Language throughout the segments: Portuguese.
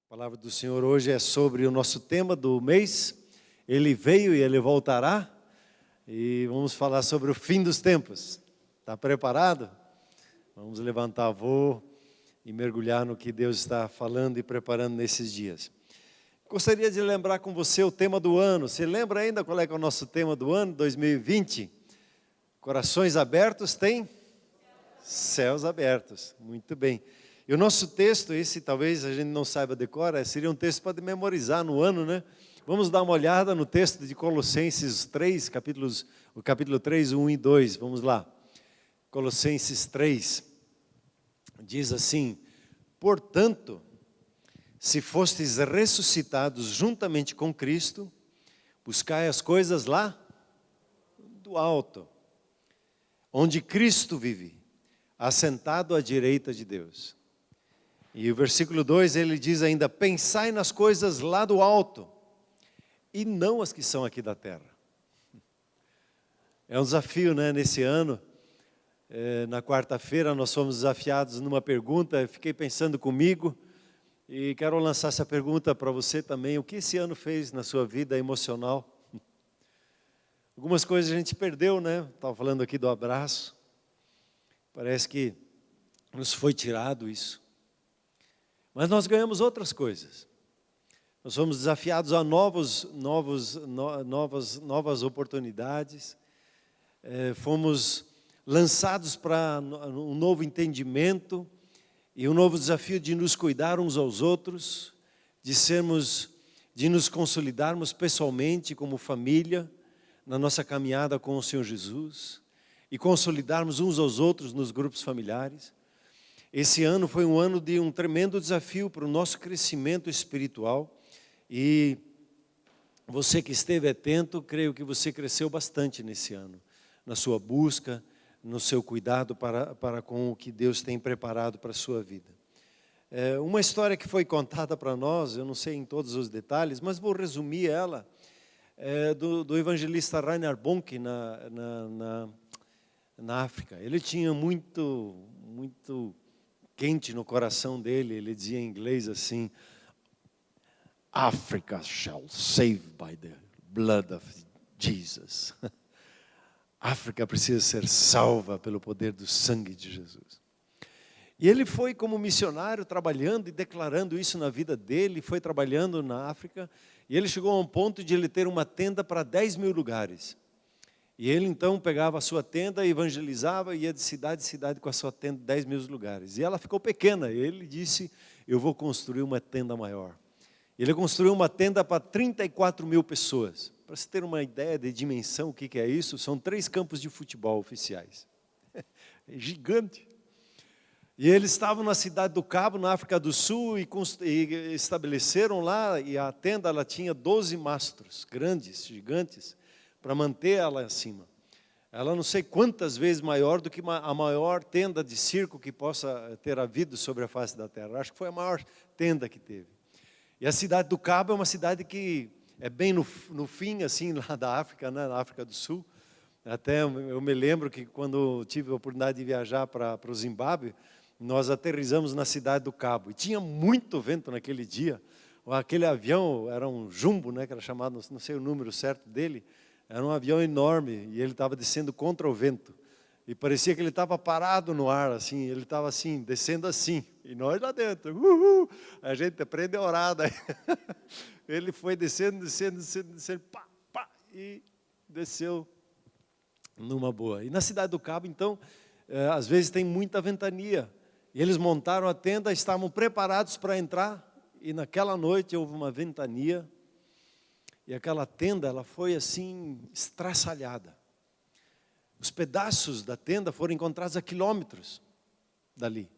A palavra do Senhor hoje é sobre o nosso tema do mês. Ele veio e ele voltará. E vamos falar sobre o fim dos tempos. Está preparado? Vamos levantar voo e mergulhar no que Deus está falando e preparando nesses dias. Gostaria de lembrar com você o tema do ano. Você lembra ainda qual é o nosso tema do ano, 2020? Corações abertos tem? Céus abertos. Muito bem. E o nosso texto, esse talvez a gente não saiba decorar, seria um texto para memorizar no ano, né? Vamos dar uma olhada no texto de Colossenses 3, o capítulo 3, 1 e 2. Vamos lá. Colossenses 3, diz assim: portanto, se fostes ressuscitados juntamente com Cristo, buscai as coisas lá do alto, onde Cristo vive, assentado à direita de Deus. E o versículo 2, ele diz ainda: pensai nas coisas lá do alto, e não as que são aqui da terra. É um desafio, né? Nesse ano, na quarta-feira, nós fomos desafiados numa pergunta. Eu fiquei pensando comigo, e quero lançar essa pergunta para você também. O que esse ano fez na sua vida emocional? Algumas coisas a gente perdeu, né? Estava falando aqui do abraço. Parece que nos foi tirado isso. Mas nós ganhamos outras coisas. Nós fomos desafiados a novas oportunidades. Fomos lançados para um novo entendimento e um novo desafio de nos cuidar uns aos outros, de nos consolidarmos pessoalmente como família na nossa caminhada com o Senhor Jesus e consolidarmos uns aos outros nos grupos familiares. Esse ano foi um ano de um tremendo desafio para o nosso crescimento espiritual, e você que esteve atento, creio que você cresceu bastante nesse ano, na sua busca, no seu cuidado para com o que Deus tem preparado para a sua vida. Uma história que foi contada para nós, eu não sei em todos os detalhes, mas vou resumir ela, do evangelista Reinhard Bonnke na África. Ele tinha muito quente no coração dele. Ele dizia em inglês assim: Africa shall save by the blood of Jesus. África precisa ser salva pelo poder do sangue de Jesus. E ele foi como missionário trabalhando e declarando isso na vida dele, foi trabalhando na África, e ele chegou a um ponto de ele ter uma tenda para 10 mil lugares. E ele então pegava a sua tenda, evangelizava, ia de cidade em cidade com a sua tenda, 10 mil lugares. E ela ficou pequena. Ele disse: eu vou construir uma tenda maior. Ele construiu uma tenda para 34 mil pessoas. Para você ter uma ideia de dimensão, o que é isso? São 3 campos de futebol oficiais. É gigante. E eles estavam na cidade do Cabo, na África do Sul, e estabeleceram lá, e a tenda ela tinha 12 mastros, grandes, gigantes, para manter ela acima. Ela não sei quantas vezes maior do que a maior tenda de circo que possa ter havido sobre a face da terra. Acho que foi a maior tenda que teve. E a cidade do Cabo é uma cidade que é bem no fim, assim, lá da África, né, na África do Sul. Até eu me lembro que quando tive a oportunidade de viajar para o Zimbábue, nós aterrissamos na cidade do Cabo. E tinha muito vento naquele dia. Aquele avião era um jumbo, né, que era chamado, não sei o número certo dele. Era um avião enorme e ele estava descendo contra o vento. E parecia que ele estava parado no ar, assim, ele estava assim, descendo assim. E nós lá dentro, a gente aprende a orar daí. Ele foi descendo, pá, pá, e desceu numa boa. E na cidade do Cabo, então, às vezes tem muita ventania. E eles montaram a tenda, estavam preparados para entrar, e naquela noite houve uma ventania. E aquela tenda, ela foi assim, estraçalhada. Os pedaços da tenda foram encontrados a quilômetros dali.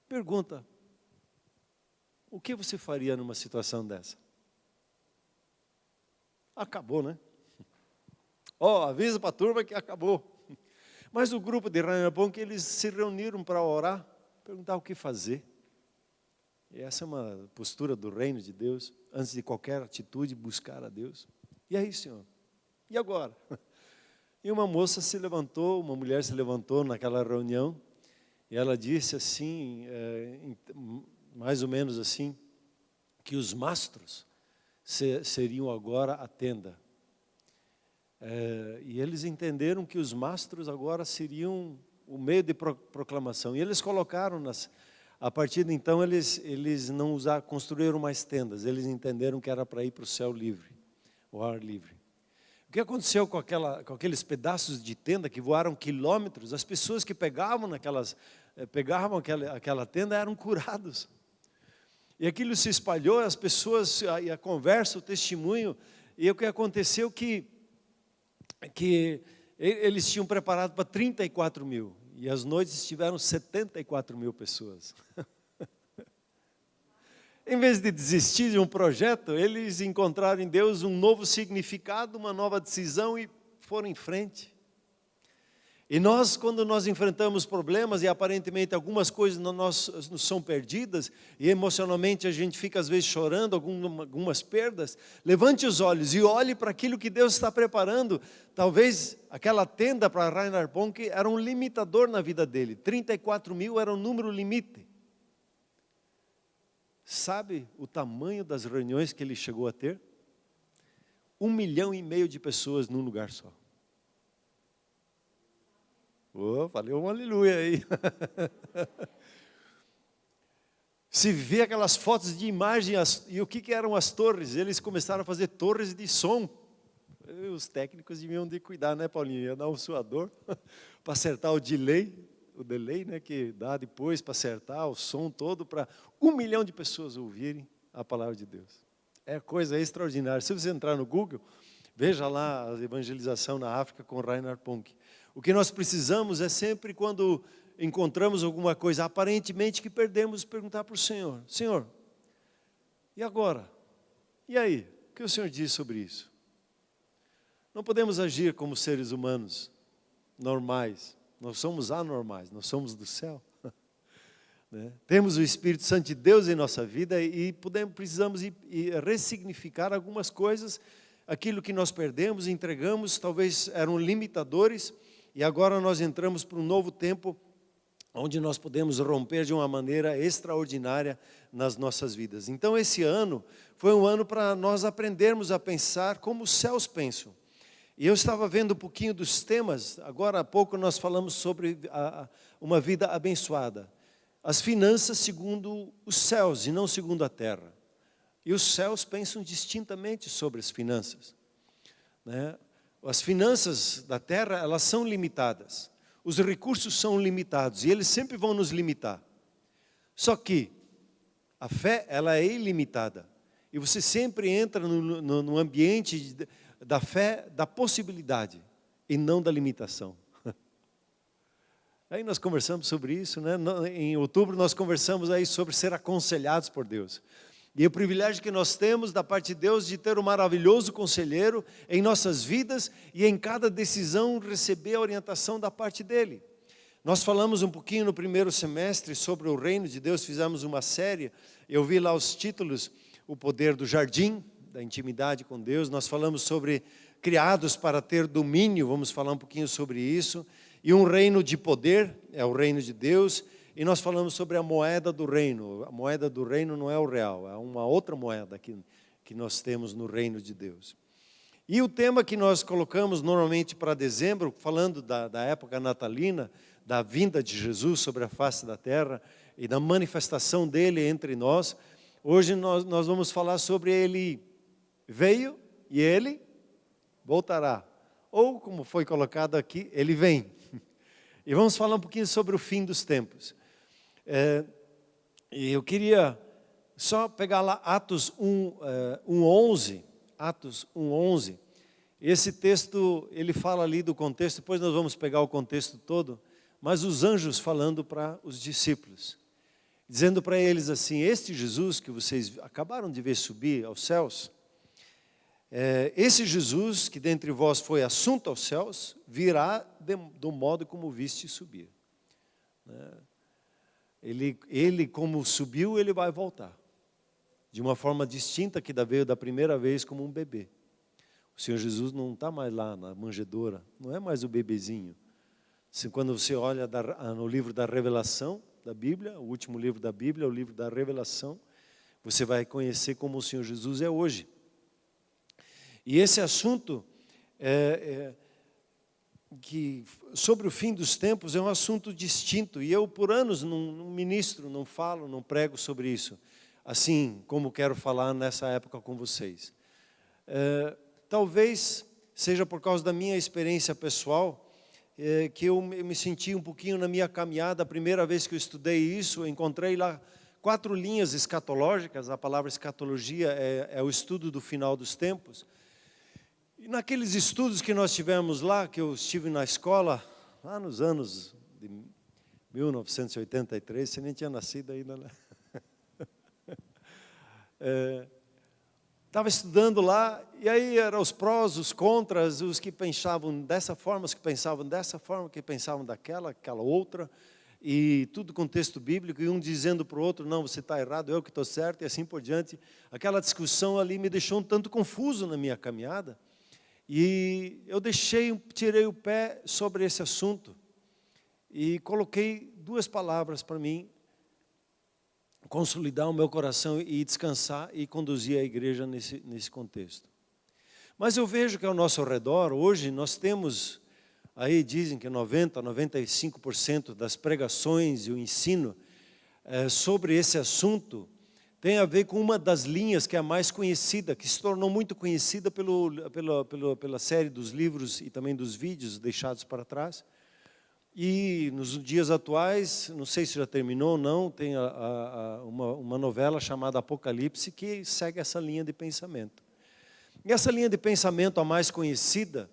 Pergunta: o que você faria numa situação dessa? Acabou, né? Avisa para a turma que acabou. Mas o grupo de Reinhard Bonnke, eles se reuniram para orar, perguntar o que fazer. E essa é uma postura do reino de Deus, antes de qualquer atitude, buscar a Deus. E aí, Senhor? E agora? E uma mulher se levantou naquela reunião, e ela disse assim, mais ou menos assim, que os mastros seriam agora a tenda. E eles entenderam que os mastros agora seriam o meio de proclamação. E eles colocaram, a partir de então, eles não construíram mais tendas. Eles entenderam que era para ir para o céu livre, o ar livre. O que aconteceu com aqueles pedaços de tenda que voaram quilômetros? As pessoas que pegavam aquela tenda eram curados. E aquilo se espalhou, as pessoas, a conversa, o testemunho. E o que aconteceu que eles tinham preparado para 34 mil. E as noites tiveram 74 mil pessoas. Em vez de desistir de um projeto, eles encontraram em Deus um novo significado, uma nova decisão e foram em frente. E nós, quando nós enfrentamos problemas e aparentemente algumas coisas nos são perdidas e emocionalmente a gente fica às vezes chorando algumas perdas, levante os olhos e olhe para aquilo que Deus está preparando. Talvez aquela tenda para Reinhard Bonnke era um limitador na vida dele. 34 mil era um número limite. Sabe o tamanho das reuniões que ele chegou a ter? 1,5 milhão de pessoas num lugar só. Falei um aleluia aí. Se vê aquelas fotos de imagem, e o que eram as torres? Eles começaram a fazer torres de som. Os técnicos deviam de cuidar, né, Paulinho? Ia dar um suador para acertar o delay, né, que dá depois para acertar o som todo para 1 milhão de pessoas ouvirem a palavra de Deus. É coisa extraordinária. Se você entrar no Google, veja lá a evangelização na África com Reinhard Bonnke. O que nós precisamos é sempre, quando encontramos alguma coisa aparentemente que perdemos, perguntar para o Senhor: Senhor, e agora? E aí? O que o Senhor diz sobre isso? Não podemos agir como seres humanos normais. Nós somos anormais, nós somos do céu. Né? Temos o Espírito Santo de Deus em nossa vida e precisamos ressignificar algumas coisas. Aquilo que nós perdemos, entregamos, talvez eram limitadores. E agora nós entramos para um novo tempo, onde nós podemos romper de uma maneira extraordinária nas nossas vidas. Então esse ano foi um ano para nós aprendermos a pensar como os céus pensam. E eu estava vendo um pouquinho dos temas, agora há pouco nós falamos sobre uma vida abençoada. As finanças segundo os céus e não segundo a terra. E os céus pensam distintamente sobre as finanças, né? As finanças da terra, elas são limitadas. Os recursos são limitados e eles sempre vão nos limitar. Só que a fé, ela é ilimitada. E você sempre entra no ambiente da fé, da possibilidade e não da limitação. Aí nós conversamos sobre isso, né? Em outubro nós conversamos aí sobre ser aconselhados por Deus. E o privilégio que nós temos da parte de Deus de ter um maravilhoso conselheiro em nossas vidas e em cada decisão receber a orientação da parte dele. Nós falamos um pouquinho no primeiro semestre sobre o reino de Deus, fizemos uma série, eu vi lá os títulos: o poder do jardim, da intimidade com Deus. Nós falamos sobre criados para ter domínio, vamos falar um pouquinho sobre isso. E um reino de poder, é o reino de Deus. E nós falamos sobre a moeda do reino. A moeda do reino não é o real, é uma outra moeda que nós temos no reino de Deus. E o tema que nós colocamos normalmente para dezembro, falando da época natalina, da vinda de Jesus sobre a face da terra e da manifestação dele entre nós, hoje nós vamos falar sobre ele veio e ele voltará. Ou, como foi colocado aqui, ele vem. E vamos falar um pouquinho sobre o fim dos tempos. E eu queria só pegar lá Atos 1:11. Atos 1:11. Esse texto, ele fala ali do contexto, depois nós vamos pegar o contexto todo, mas os anjos falando para os discípulos, dizendo para eles assim: este Jesus que vocês acabaram de ver subir aos céus, esse Jesus que dentre vós foi assunto aos céus, virá do modo como viste subir. Ele como subiu, ele vai voltar. De uma forma distinta que veio da primeira vez como um bebê. O Senhor Jesus não está mais lá na manjedoura, não é mais o bebezinho. Quando você olha no livro da Revelação, da Bíblia, o último livro da Bíblia, o livro da Revelação. Você vai conhecer como o Senhor Jesus é hoje. E esse assunto que sobre o fim dos tempos é um assunto distinto. E eu por anos não ministro, não falo, não prego sobre isso, assim como quero falar nessa época com vocês. Talvez seja por causa da minha experiência pessoal, que eu me senti um pouquinho na minha caminhada. A primeira vez que eu estudei isso, eu encontrei lá 4 linhas escatológicas. A palavra escatologia é o estudo do final dos tempos. E naqueles estudos que nós tivemos lá, que eu estive na escola, lá nos anos de 1983, você nem tinha nascido ainda, né? Estava estudando lá, e aí eram os prós, os contras, os que pensavam dessa forma, os que pensavam dessa forma, que pensavam aquela outra, e tudo com texto bíblico, e um dizendo para o outro, não, você está errado, eu que estou certo, e assim por diante. Aquela discussão ali me deixou um tanto confuso na minha caminhada, e eu tirei o pé sobre esse assunto, e coloquei 2 palavras para mim, consolidar o meu coração e descansar e conduzir a igreja nesse contexto. Mas eu vejo que ao nosso redor, hoje, nós temos, aí dizem que 95% das pregações e o ensino sobre esse assunto tem a ver com uma das linhas que é a mais conhecida, que se tornou muito conhecida pela série dos livros e também dos vídeos deixados para trás. E nos dias atuais, não sei se já terminou ou não, tem uma novela chamada Apocalipse que segue essa linha de pensamento. E essa linha de pensamento, a mais conhecida,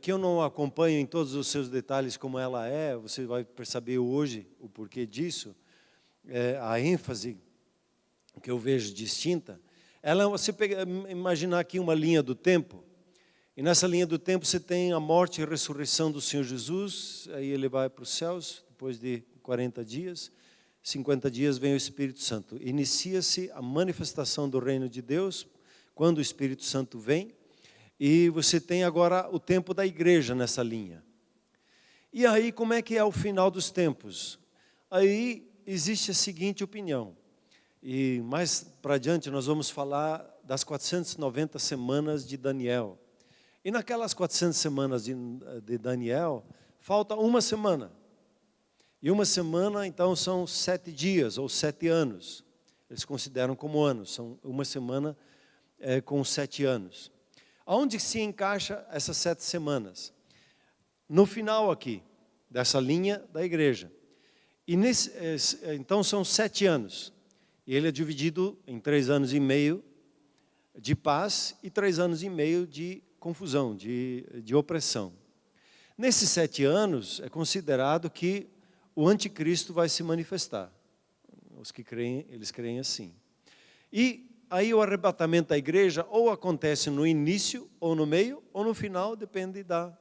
que eu não acompanho em todos os seus detalhes como ela é, você vai perceber hoje o porquê disso, a ênfase que eu vejo distinta, você imaginar aqui uma linha do tempo. E nessa linha do tempo você tem a morte e a ressurreição do Senhor Jesus, aí ele vai para os céus, depois de 40 dias, 50 dias vem o Espírito Santo. Inicia-se a manifestação do reino de Deus, quando o Espírito Santo vem, e você tem agora o tempo da igreja nessa linha. E aí como é que é o final dos tempos? Aí existe a seguinte opinião, e mais para adiante nós vamos falar das 490 semanas de Daniel. E naquelas 400 semanas de Daniel, falta uma semana. E uma semana, então, são 7 dias, ou 7 anos. Eles consideram como anos, são uma semana com 7 anos. Aonde se encaixa essas 7 semanas? No final aqui, dessa linha da igreja. E então são 7 anos. E ele é dividido em 3 anos e meio de paz e 3 anos e meio de confusão, de opressão. Nesses 7 anos, é considerado que o anticristo vai se manifestar. Os que creem, eles creem assim. E aí o arrebatamento da igreja ou acontece no início, ou no meio, ou no final, depende da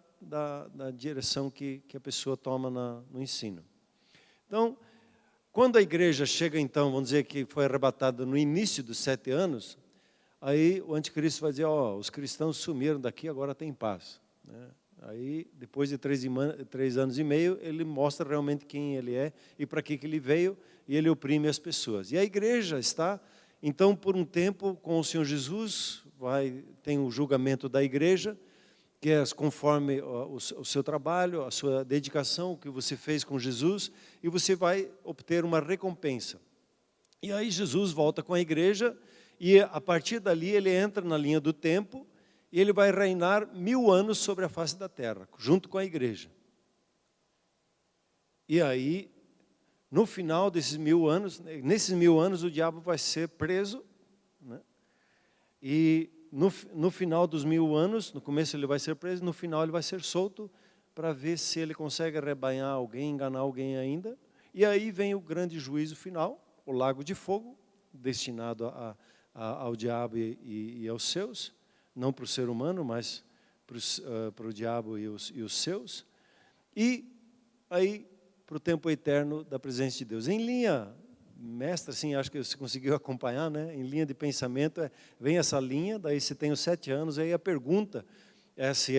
direção que a pessoa toma no ensino. Então, quando a igreja chega, então, vamos dizer que foi arrebatada no início dos 7 anos, aí o anticristo vai dizer, os cristãos sumiram daqui, agora tem paz. Aí, depois de 3 anos e meio, ele mostra realmente quem ele é e para que ele veio, e ele oprime as pessoas. E a igreja está, então, por um tempo com o Senhor Jesus, tem o julgamento da igreja, que é conforme o seu trabalho, a sua dedicação, o que você fez com Jesus, e você vai obter uma recompensa. E aí Jesus volta com a igreja, e a partir dali ele entra na linha do tempo, e ele vai reinar 1000 anos sobre a face da terra, junto com a igreja. E aí, no final desses 1000 anos, nesses 1000 anos o diabo vai ser preso, né? E no final dos 1000 anos, no começo ele vai ser preso, no final ele vai ser solto, para ver se ele consegue arrebanhar alguém, enganar alguém ainda. E aí vem o grande juízo final, o lago de fogo, destinado ao diabo e aos seus, não para o ser humano, mas para o diabo e os seus, e aí para o tempo eterno da presença de Deus. Em linha mestra, assim, acho que você conseguiu acompanhar, né? Em linha de pensamento, vem essa linha, daí você tem os 7 anos, aí a pergunta é se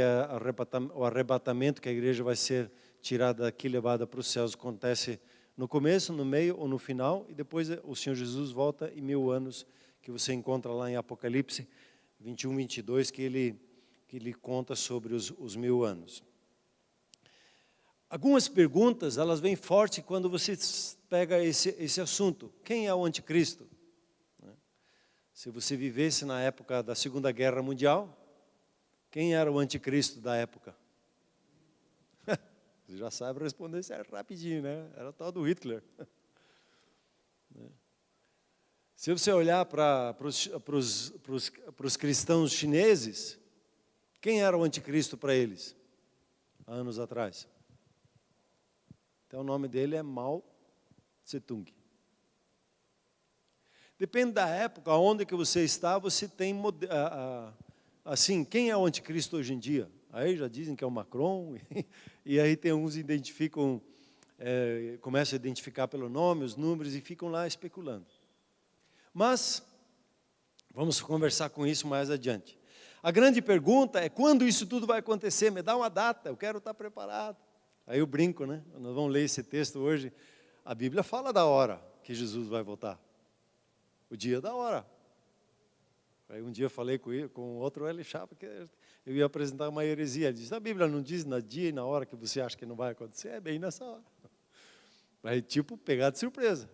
o arrebatamento, que a igreja vai ser tirada daqui, levada para os céus, acontece no começo, no meio ou no final, e depois o Senhor Jesus volta em 1000 anos, que você encontra lá em Apocalipse 21, 22, que ele conta sobre os 1000 anos. Algumas perguntas, elas vêm forte quando você pega esse assunto. Quem é o anticristo? Se você vivesse na época da Segunda Guerra Mundial, quem era o anticristo da época? Você já sabe responder isso rapidinho, né? Era o tal do Hitler. Se você olhar para os cristãos chineses, quem era o anticristo para eles, há anos atrás? Então o nome dele é Mao Tse-tung. Depende da época, onde que você está, você tem, assim, quem é o anticristo hoje em dia? Aí já dizem que é o Macron, e aí tem uns que identificam, começam a identificar pelo nome, os números, e ficam lá especulando. Mas, vamos conversar com isso mais adiante. A grande pergunta é, quando isso tudo vai acontecer? Me dá uma data, eu quero estar preparado. Aí eu brinco, né? Nós vamos ler esse texto hoje. A Bíblia fala da hora que Jesus vai voltar. O dia da hora. Aí um dia eu falei com outro, ele achava que eu ia apresentar uma heresia. Ele disse, a Bíblia não diz no dia e na hora que você acha que não vai acontecer, é bem nessa hora. Aí tipo, pegar de surpresa.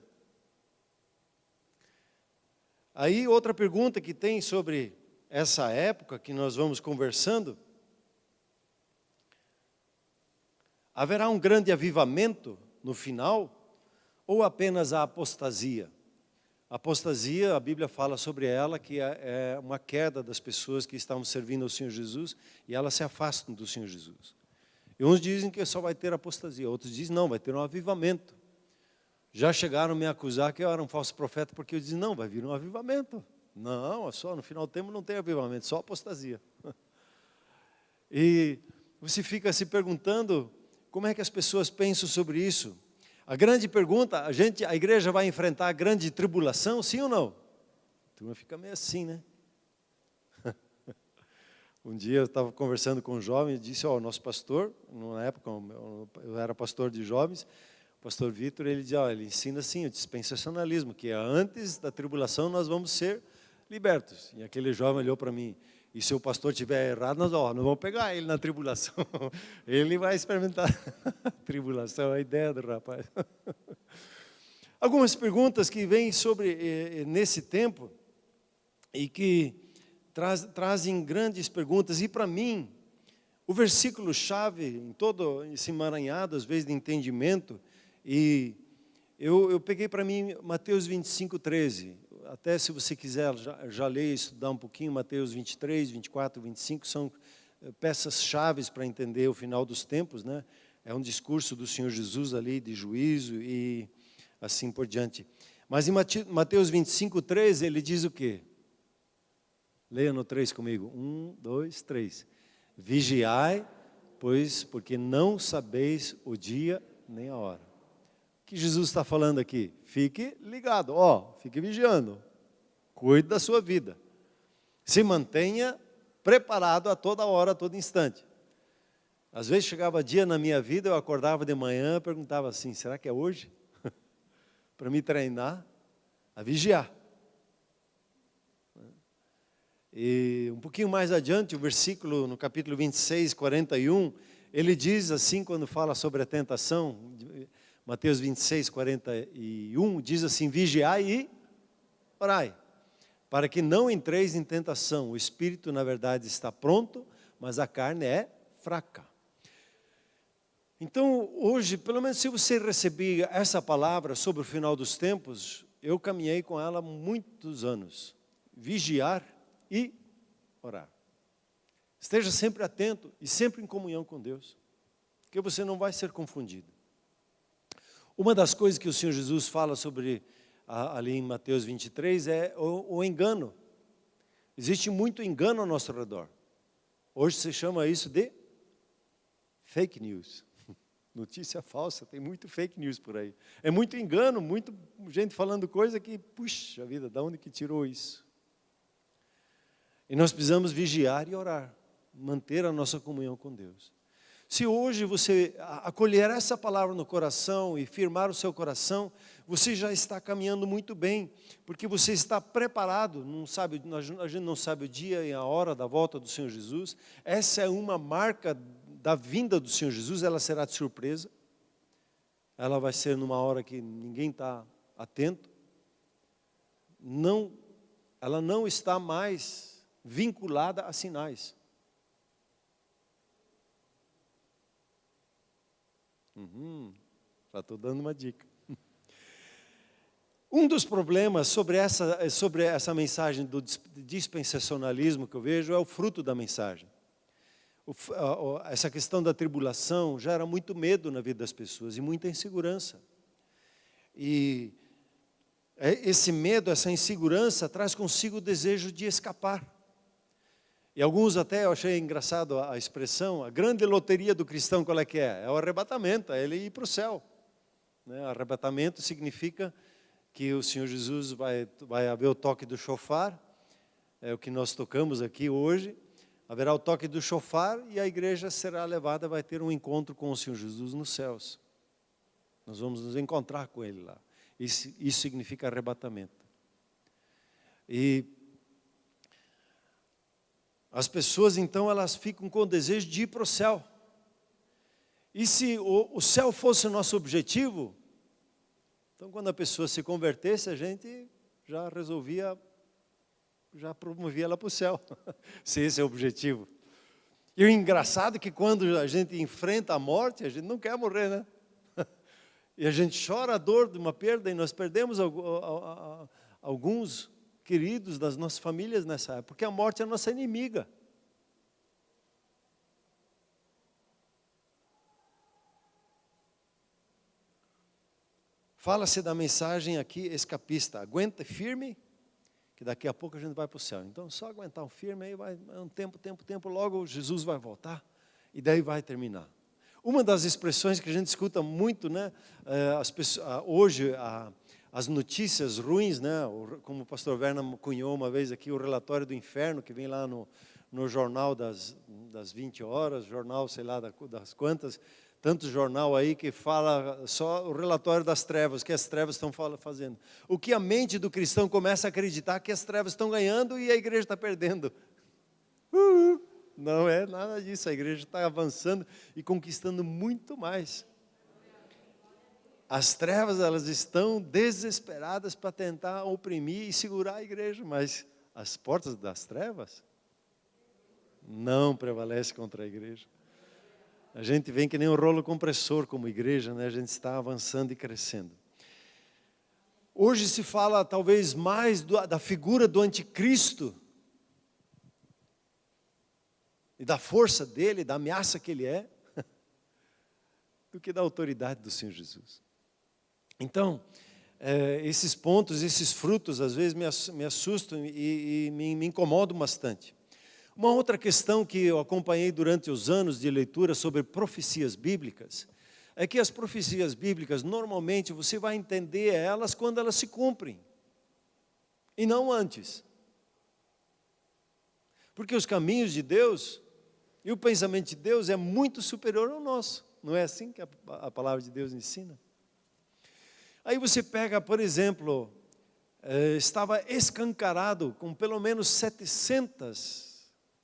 Aí outra pergunta que tem sobre essa época que nós vamos conversando, haverá um grande avivamento no final ou apenas a apostasia? A apostasia, a Bíblia fala sobre ela, que é uma queda das pessoas que estavam servindo ao Senhor Jesus e elas se afastam do Senhor Jesus. E uns dizem que só vai ter apostasia, outros dizem não, vai ter um avivamento. Já chegaram a me acusar que eu era um falso profeta, porque eu disse, não, vai vir um avivamento. Não, só no final do tempo não tem avivamento, só apostasia. E você fica se perguntando, como é que as pessoas pensam sobre isso? A grande pergunta, a igreja vai enfrentar a grande tribulação, sim ou não? A turma fica meio assim, né? Um dia eu estava conversando com um jovem e disse, o nosso pastor, na época eu era pastor de jovens, o pastor Vitor, ele dizia, ele ensina assim, o dispensacionalismo, que antes da tribulação nós vamos ser libertos. E aquele jovem olhou para mim, e se o pastor estiver errado, nós vamos pegar ele na tribulação. Ele vai experimentar a tribulação, a ideia do rapaz. Algumas perguntas que vêm sobre nesse tempo e que trazem grandes perguntas. E para mim, o versículo-chave, em todo esse emaranhado, às vezes, de entendimento, e eu peguei para mim Mateus 25, 13. Até se você quiser já ler e estudar um pouquinho, Mateus 23, 24, 25, são peças chaves para entender o final dos tempos, né? É um discurso do Senhor Jesus ali de juízo e assim por diante. Mas em Mateus 25, 13, ele diz o quê? Leia no 3 comigo. 1, 2, 3. Vigiai, pois, porque não sabeis o dia nem a hora. O que Jesus está falando aqui? Fique ligado, fique vigiando. Cuide da sua vida. Se mantenha preparado a toda hora, a todo instante. Às vezes chegava dia na minha vida, eu acordava de manhã e perguntava assim, será que é hoje? Para me treinar a vigiar. E um pouquinho mais adiante, o versículo no capítulo 26, 41, ele diz assim, quando fala sobre a tentação, Mateus 26, 41, diz assim, vigiai e orai, para que não entreis em tentação. O espírito, na verdade, está pronto, mas a carne é fraca. Então, hoje, pelo menos se você receber essa palavra sobre o final dos tempos, eu caminhei com ela há muitos anos. Vigiar e orar. Esteja sempre atento e sempre em comunhão com Deus, porque você não vai ser confundido. Uma das coisas que o Senhor Jesus fala sobre, ali em Mateus 23, é o engano. Existe muito engano ao nosso redor. Hoje se chama isso de fake news. Notícia falsa, tem muito fake news por aí. É muito engano, muita gente falando coisa que, puxa vida, de onde que tirou isso? E nós precisamos vigiar e orar, manter a nossa comunhão com Deus. Se hoje você acolher essa palavra no coração e firmar o seu coração, você já está caminhando muito bem, porque você está preparado. Não sabe, a gente não sabe o dia e a hora da volta do Senhor Jesus. Essa é uma marca da vinda do Senhor Jesus, ela será de surpresa. Ela vai ser numa hora que ninguém está atento. Ela não está mais vinculada a sinais. Já estou dando uma dica. Um dos problemas sobre essa mensagem do dispensacionalismo que eu vejo é o fruto da mensagem. Essa questão da tribulação gera muito medo na vida das pessoas e muita insegurança. E esse medo, essa insegurança traz consigo o desejo de escapar. E alguns até, eu achei engraçado a expressão, a grande loteria do cristão qual é que é? É o arrebatamento, é ele ir para o céu. Arrebatamento significa que o Senhor Jesus vai haver o toque do chofar, é o que nós tocamos aqui hoje, haverá o toque do chofar e a igreja será levada, vai ter um encontro com o Senhor Jesus nos céus. Nós vamos nos encontrar com Ele lá. Isso significa arrebatamento. E as pessoas, então, elas ficam com o desejo de ir para o céu. E se o céu fosse o nosso objetivo, então, quando a pessoa se convertesse, a gente já resolvia, já promovia ela para o céu, se esse é o objetivo. E o engraçado é que quando a gente enfrenta a morte, a gente não quer morrer, né? E a gente chora a dor de uma perda, e nós perdemos alguns queridos das nossas famílias nessa época, porque a morte é a nossa inimiga. Fala-se da mensagem aqui escapista, aguenta firme, que daqui a pouco a gente vai para o céu. Então, só aguentar um firme, aí vai um tempo, logo Jesus vai voltar, e daí vai terminar. Uma das expressões que a gente escuta muito, né, hoje, as notícias ruins, né, como o pastor Werner cunhou uma vez aqui, o relatório do inferno, que vem lá no jornal das 20 horas, jornal, sei lá, das quantas, tanto jornal aí que fala só o relatório das trevas, que as trevas estão fazendo. O que a mente do cristão começa a acreditar que as trevas estão ganhando e a igreja está perdendo. Não é nada disso, a igreja está avançando e conquistando muito mais. As trevas, elas estão desesperadas para tentar oprimir e segurar a igreja, mas as portas das trevas não prevalecem contra a igreja. A gente vem que nem um rolo compressor como igreja, né? A gente está avançando e crescendo. Hoje se fala talvez mais da figura do anticristo e da força dele, da ameaça que ele é, do que da autoridade do Senhor Jesus. Então, esses pontos, esses frutos, às vezes me assustam e me incomodam bastante. Uma outra questão que eu acompanhei durante os anos de leitura sobre profecias bíblicas, é que as profecias bíblicas, normalmente, você vai entender elas quando elas se cumprem, e não antes. Porque os caminhos de Deus e o pensamento de Deus é muito superior ao nosso. Não é assim que a palavra de Deus ensina? Aí você pega, por exemplo, estava escancarado com pelo menos 700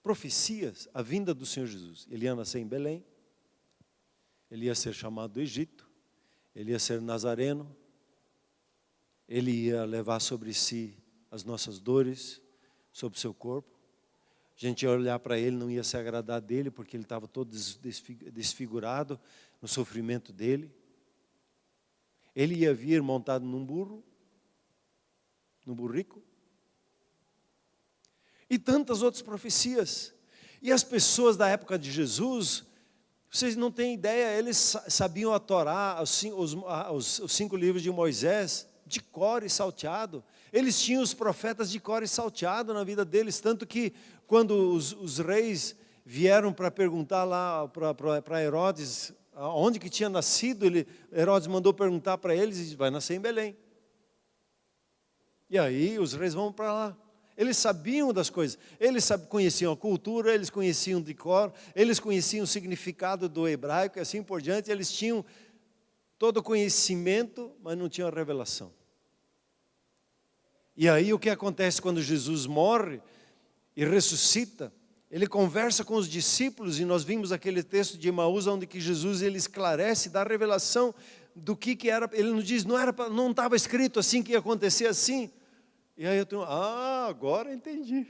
profecias a vinda do Senhor Jesus. Ele ia nascer em Belém, ele ia ser chamado do Egito, ele ia ser nazareno, ele ia levar sobre si as nossas dores, sobre o seu corpo. A gente ia olhar para ele, não ia se agradar dele, porque ele estava todo desfigurado no sofrimento dele. Ele ia vir montado num burro, num burrico. E tantas outras profecias. E as pessoas da época de Jesus, vocês não têm ideia, eles sabiam a Torá, os 5 livros de Moisés, de cor e salteado. Eles tinham os profetas de cor e salteado na vida deles, tanto que quando os reis vieram para perguntar lá para Herodes, onde que tinha nascido, Herodes mandou perguntar para eles, e disse, vai nascer em Belém. E aí os reis vão para lá. Eles sabiam das coisas. Eles conheciam a cultura, eles conheciam de cor, eles conheciam o significado do hebraico e assim por diante. Eles tinham todo o conhecimento, mas não tinham a revelação. E aí o que acontece quando Jesus morre e ressuscita? Ele conversa com os discípulos, e nós vimos aquele texto de Emaús, onde que Jesus ele esclarece, dá a revelação do que era. Ele nos diz, não estava escrito assim que ia acontecer assim. E aí eu tenho, agora entendi.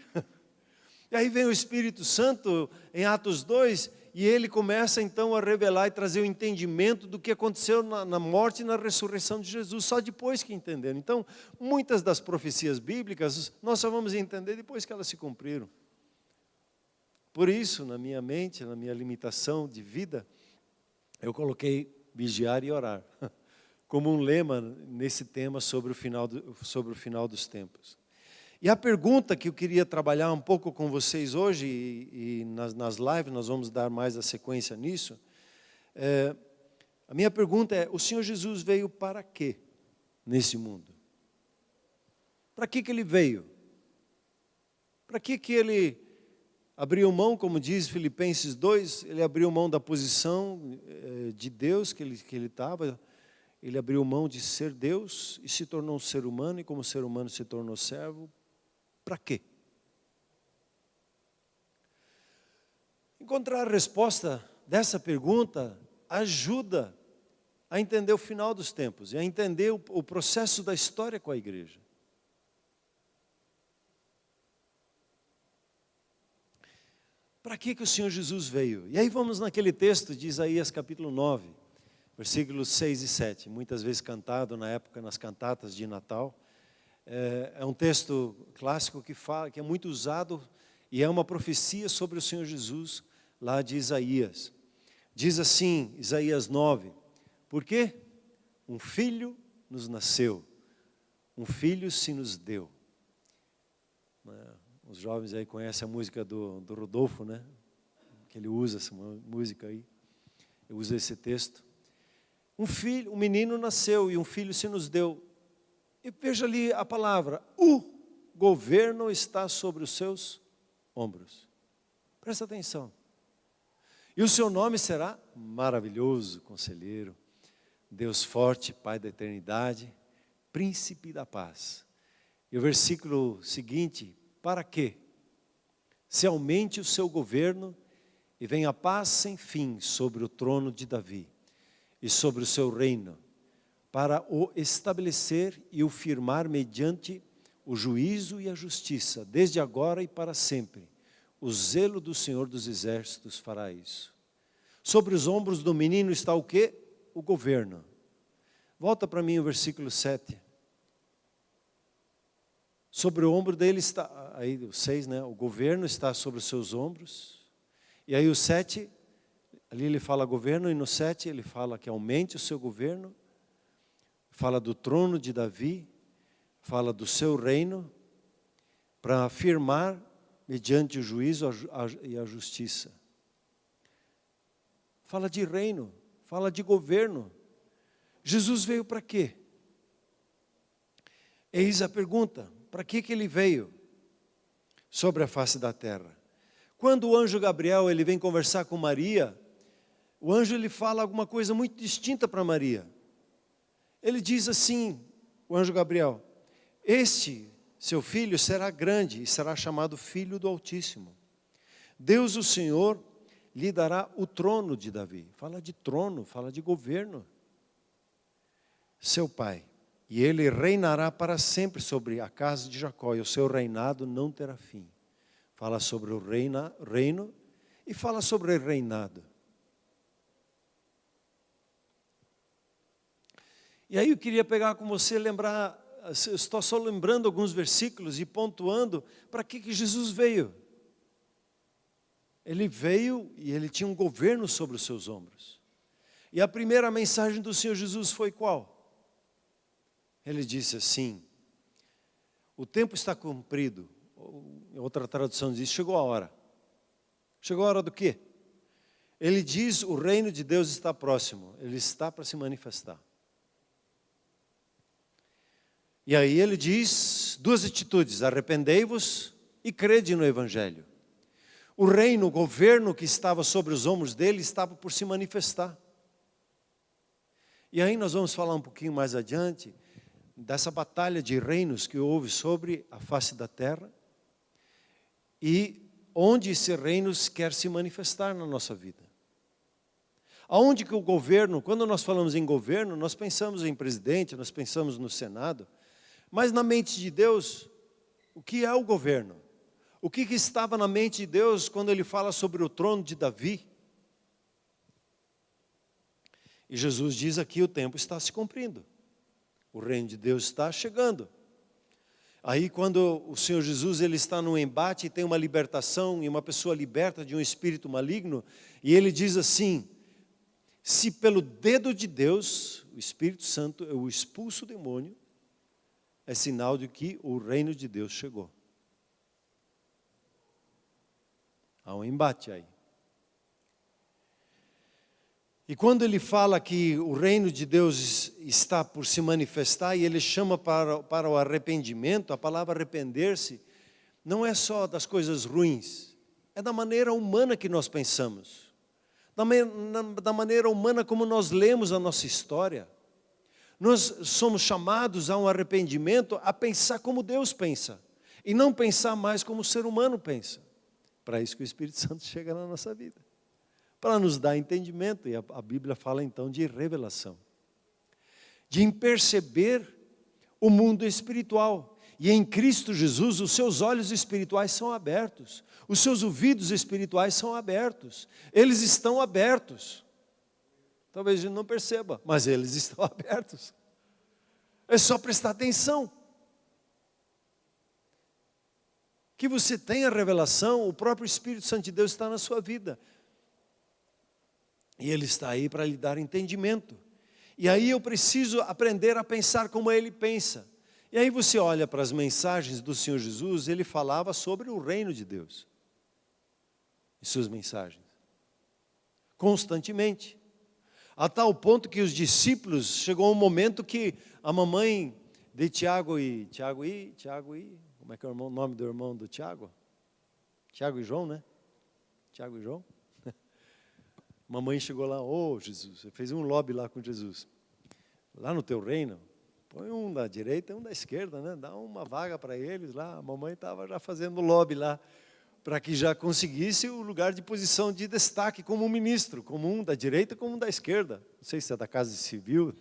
E aí vem o Espírito Santo em Atos 2, e ele começa então a revelar e trazer o entendimento do que aconteceu na morte e na ressurreição de Jesus, só depois que entenderam. Então, muitas das profecias bíblicas, nós só vamos entender depois que elas se cumpriram. Por isso, na minha mente, na minha limitação de vida, eu coloquei vigiar e orar, como um lema nesse tema sobre o final dos tempos. E a pergunta que eu queria trabalhar um pouco com vocês hoje, e nas lives nós vamos dar mais a sequência nisso, a minha pergunta é, o Senhor Jesus veio para quê nesse mundo? Para que Ele veio? Para que Ele abriu mão, como diz Filipenses 2, Ele abriu mão da posição de Deus que ele estava, Ele abriu mão de ser Deus e se tornou um ser humano, e como ser humano se tornou servo. Para quê? Encontrar a resposta dessa pergunta ajuda a entender o final dos tempos e a entender o processo da história com a igreja. Para que o Senhor Jesus veio? E aí vamos naquele texto de Isaías capítulo 9, versículos 6 e 7, muitas vezes cantado na época nas cantatas de Natal. É um texto clássico que é muito usado e é uma profecia sobre o Senhor Jesus lá de Isaías. Diz assim, Isaías 9, por quê? Um filho nos nasceu, um filho se nos deu. Os jovens aí conhecem a música do Rodolfo, né? Que ele usa essa música aí. Eu uso esse texto. Um menino nasceu e um filho se nos deu. E veja ali a palavra, o governo está sobre os seus ombros. Presta atenção. E o seu nome será maravilhoso, conselheiro, Deus forte, Pai da eternidade, príncipe da paz. E o versículo seguinte, para quê? Se aumente o seu governo e venha a paz sem fim sobre o trono de Davi e sobre o seu reino, para o estabelecer e o firmar mediante o juízo e a justiça, desde agora e para sempre. O zelo do Senhor dos Exércitos fará isso. Sobre os ombros do menino está o quê? O governo. Volta para mim o versículo 7. Sobre o ombro dele está, aí o 6, né? O governo está sobre os seus ombros. E aí o 7, ali ele fala governo, e no 7 ele fala que aumente o seu governo. Fala do trono de Davi, fala do seu reino, para afirmar mediante o juízo e a justiça. Fala de reino, fala de governo. Jesus veio para quê? Eis a pergunta. Para que ele veio sobre a face da terra? Quando o anjo Gabriel ele vem conversar com Maria, o anjo ele fala alguma coisa muito distinta para Maria. Ele diz assim, o anjo Gabriel, este seu filho será grande e será chamado Filho do Altíssimo. Deus o Senhor lhe dará o trono de Davi. Fala de trono, fala de governo. Seu pai. E ele reinará para sempre sobre a casa de Jacó, e o seu reinado não terá fim. Fala sobre o reino e fala sobre o reinado. E aí eu queria pegar com você, lembrar, estou só lembrando alguns versículos e pontuando para que Jesus veio. Ele veio e ele tinha um governo sobre os seus ombros. E a primeira mensagem do Senhor Jesus foi qual? Ele disse assim, o tempo está cumprido. Outra tradução diz, chegou a hora. Chegou a hora do quê? Ele diz, o reino de Deus está próximo. Ele está para se manifestar. E aí ele diz duas atitudes: arrependei-vos e crede no Evangelho. O reino, o governo que estava sobre os ombros dele estava por se manifestar. E aí nós vamos falar um pouquinho mais adiante dessa batalha de reinos que houve sobre a face da terra e onde esse reino quer se manifestar na nossa vida. Aonde que o governo, quando nós falamos em governo, nós pensamos em presidente, nós pensamos no Senado, mas na mente de Deus, o que é o governo? O que estava na mente de Deus quando Ele fala sobre o trono de Davi? E Jesus diz aqui: o tempo está se cumprindo. O reino de Deus está chegando. Aí quando o Senhor Jesus ele está num embate e tem uma libertação, e uma pessoa liberta de um espírito maligno, e ele diz assim: se pelo dedo de Deus, o Espírito Santo, eu expulso o demônio, é sinal de que o reino de Deus chegou. Há um embate aí. E quando ele fala que o reino de Deus está por se manifestar e ele chama para o arrependimento, a palavra arrepender-se não é só das coisas ruins, é da maneira humana que nós pensamos, da maneira humana como nós lemos a nossa história. Nós somos chamados a um arrependimento, a pensar como Deus pensa, e não pensar mais como o ser humano pensa. Para isso que o Espírito Santo chega na nossa vida, para nos dar entendimento, e a Bíblia fala então de revelação, de perceber o mundo espiritual, e em Cristo Jesus os seus olhos espirituais são abertos, os seus ouvidos espirituais são abertos, eles estão abertos, talvez a gente não perceba, mas eles estão abertos, é só prestar atenção, que você tenha revelação, o próprio Espírito Santo de Deus está na sua vida. E Ele está aí para lhe dar entendimento. E aí eu preciso aprender a pensar como Ele pensa. E aí você olha para as mensagens do Senhor Jesus, Ele falava sobre o reino de Deus. Em suas mensagens. Constantemente. A tal ponto que os discípulos, chegou um momento que a mamãe de Tiago, como é que é o nome do irmão do Tiago? Tiago e João, né? Tiago e João. Mamãe chegou lá: ô Jesus, você fez um lobby lá com Jesus. Lá no teu reino, põe um da direita e um da esquerda, né? Dá uma vaga para eles lá. A mamãe estava já fazendo lobby lá, para que já conseguisse o lugar de posição de destaque como um ministro, como um da direita como um da esquerda. Não sei se é da Casa Civil,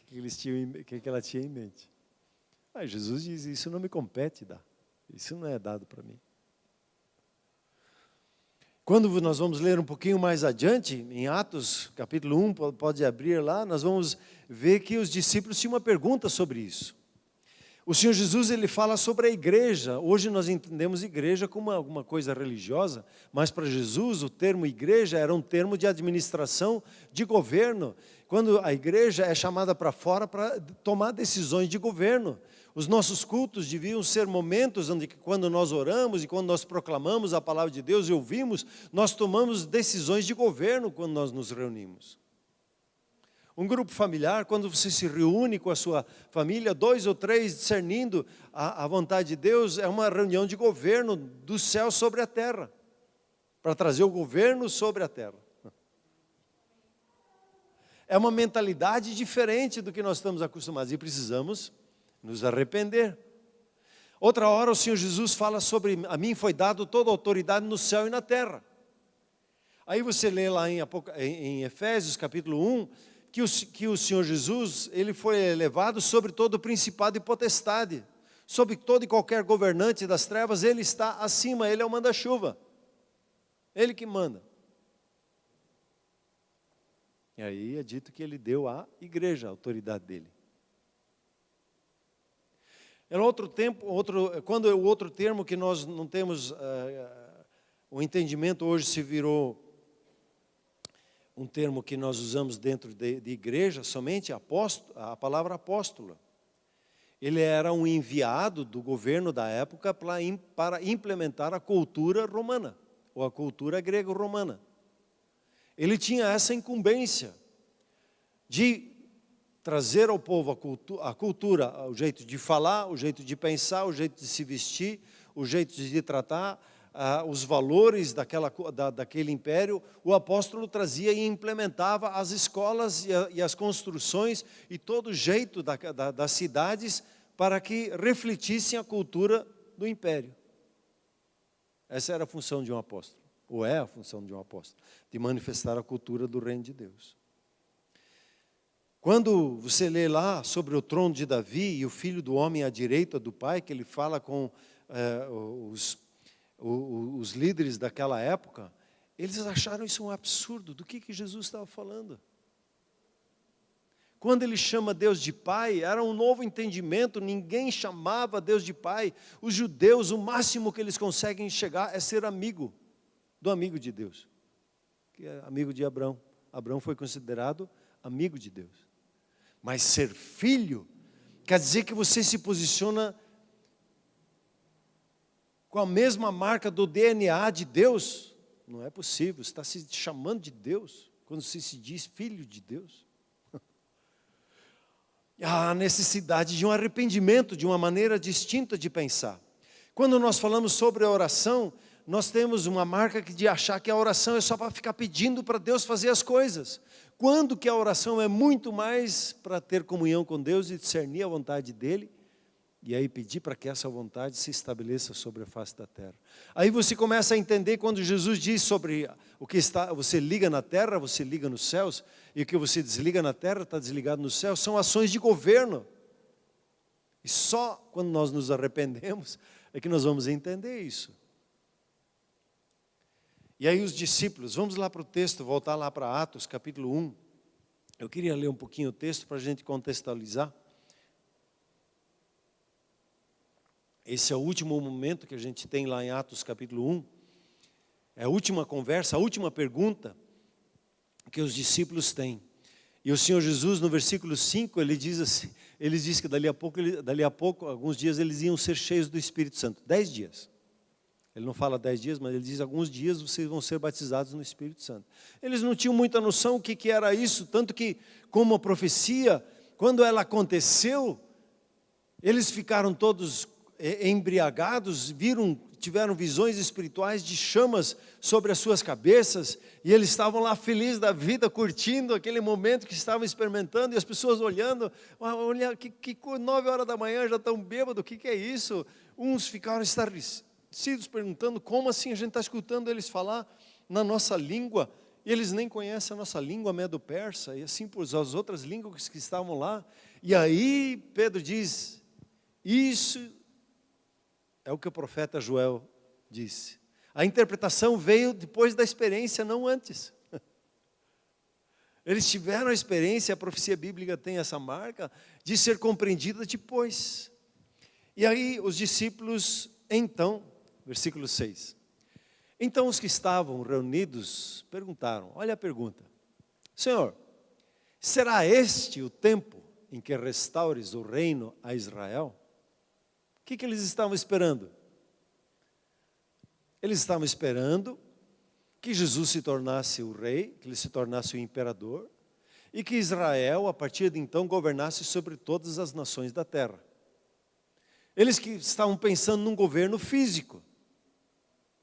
que ela tinha em mente. Aí Jesus diz: isso não me compete dar, isso não é dado para mim. Quando nós vamos ler um pouquinho mais adiante, em Atos capítulo 1, pode abrir lá, nós vamos ver que os discípulos tinham uma pergunta sobre isso. O Senhor Jesus ele fala sobre a igreja. Hoje nós entendemos igreja como alguma coisa religiosa, mas para Jesus o termo igreja era um termo de administração, de governo. Quando a igreja é chamada para fora para tomar decisões de governo. Os nossos cultos deviam ser momentos onde, quando nós oramos e quando nós proclamamos a palavra de Deus e ouvimos, nós tomamos decisões de governo quando nós nos reunimos. Um grupo familiar, quando você se reúne com a sua família, 2 ou 3 discernindo a vontade de Deus, é uma reunião de governo do céu sobre a terra, para trazer o governo sobre a terra. É uma mentalidade diferente do que nós estamos acostumados e precisamos nos arrepender. Outra hora o Senhor Jesus fala sobre: a mim foi dado toda a autoridade no céu e na terra. Aí você lê lá em Efésios capítulo 1, que o Senhor Jesus, ele foi elevado sobre todo principado e potestade, sobre todo e qualquer governante das trevas, ele está acima, ele é o manda-chuva, ele que manda. E aí é dito que ele deu à igreja a autoridade dele. Era outro tempo, quando o outro termo que nós não temos, o entendimento hoje se virou um termo que nós usamos dentro de igreja, somente a palavra apóstolo. Ele era um enviado do governo da época para implementar a cultura romana, ou a cultura grego-romana. Ele tinha essa incumbência de trazer ao povo a cultura, o jeito de falar, o jeito de pensar, o jeito de se vestir, o jeito de tratar, os valores daquele império, o apóstolo trazia e implementava as escolas e as construções e todo o jeito das cidades para que refletissem a cultura do império. Essa era a função de um apóstolo, ou é a função de um apóstolo, de manifestar a cultura do reino de Deus. Quando você lê lá sobre o trono de Davi e o filho do homem à direita do pai, que ele fala com os líderes daquela época, eles acharam isso um absurdo. Do que Jesus estava falando? Quando ele chama Deus de Pai, era um novo entendimento, ninguém chamava Deus de Pai. Os judeus, o máximo que eles conseguem chegar é ser amigo do amigo de Deus, que é amigo de Abraão. Abraão foi considerado amigo de Deus. Mas ser filho, quer dizer que você se posiciona com a mesma marca do DNA de Deus? Não é possível, você está se chamando de Deus, quando você se diz filho de Deus. Há necessidade de um arrependimento, de uma maneira distinta de pensar. Quando nós falamos sobre a oração, nós temos uma marca de achar que a oração é só para ficar pedindo para Deus fazer as coisas. Quando que a oração é muito mais para ter comunhão com Deus e discernir a vontade dEle, e aí pedir para que essa vontade se estabeleça sobre a face da terra. Aí você começa a entender quando Jesus diz sobre o que você liga na terra, você liga nos céus, e o que você desliga na terra está desligado nos céus, são ações de governo. E só quando nós nos arrependemos é que nós vamos entender isso. E aí os discípulos, vamos lá para o texto, voltar lá para Atos capítulo 1. Eu queria ler um pouquinho o texto para a gente contextualizar. Esse é o último momento que a gente tem lá em Atos capítulo 1. É a última conversa, a última pergunta que os discípulos têm. E o Senhor Jesus, no versículo 5, ele diz assim, ele diz que dali a pouco, alguns dias, eles iam ser cheios do Espírito Santo. 10 dias. Ele não fala 10 dias, mas ele diz, alguns dias vocês vão ser batizados no Espírito Santo. Eles não tinham muita noção o que era isso, tanto que, como a profecia, quando ela aconteceu, eles ficaram todos embriagados, tiveram visões espirituais de chamas sobre as suas cabeças, e eles estavam lá felizes da vida, curtindo aquele momento que estavam experimentando, e as pessoas olhando, olha, 9 horas da manhã já estão bêbados, o que é isso? Uns ficaram estarrecidos, perguntando, como assim a gente está escutando eles falar na nossa língua, e eles nem conhecem a nossa língua medo-persa, e assim por as outras línguas que estavam lá. E aí Pedro diz, isso é o que o profeta Joel disse. A interpretação veio depois da experiência, não antes. Eles tiveram a experiência, a profecia bíblica tem essa marca, de ser compreendida depois. E aí os discípulos, então, versículo 6. Então os que estavam reunidos perguntaram, olha a pergunta. Senhor, será este o tempo em que restaures o reino a Israel? O que eles estavam esperando? Eles estavam esperando que Jesus se tornasse o rei, que ele se tornasse o imperador, e que Israel, a partir de então, governasse sobre todas as nações da terra. Eles que estavam pensando num governo físico,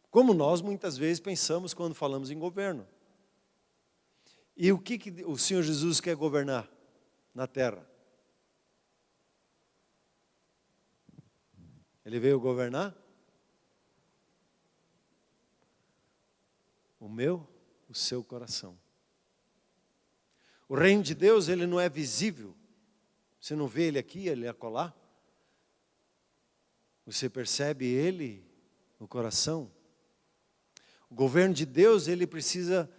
como nós muitas vezes pensamos quando falamos em governo. E o que o Senhor Jesus quer governar na terra? Ele veio governar o seu coração. O reino de Deus, ele não é visível. Você não vê ele aqui, ele acolá. Você percebe ele no coração. O governo de Deus, ele precisa,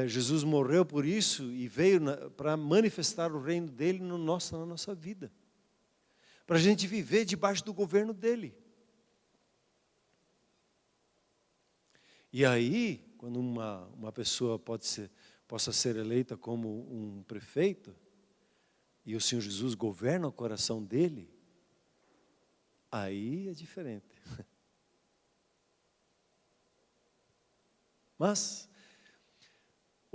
Jesus morreu por isso e veio para manifestar o reino dele na nossa vida. Para a gente viver debaixo do governo dele. E aí, quando uma pessoa possa ser eleita como um prefeito, e o Senhor Jesus governa o coração dele, aí é diferente. Mas,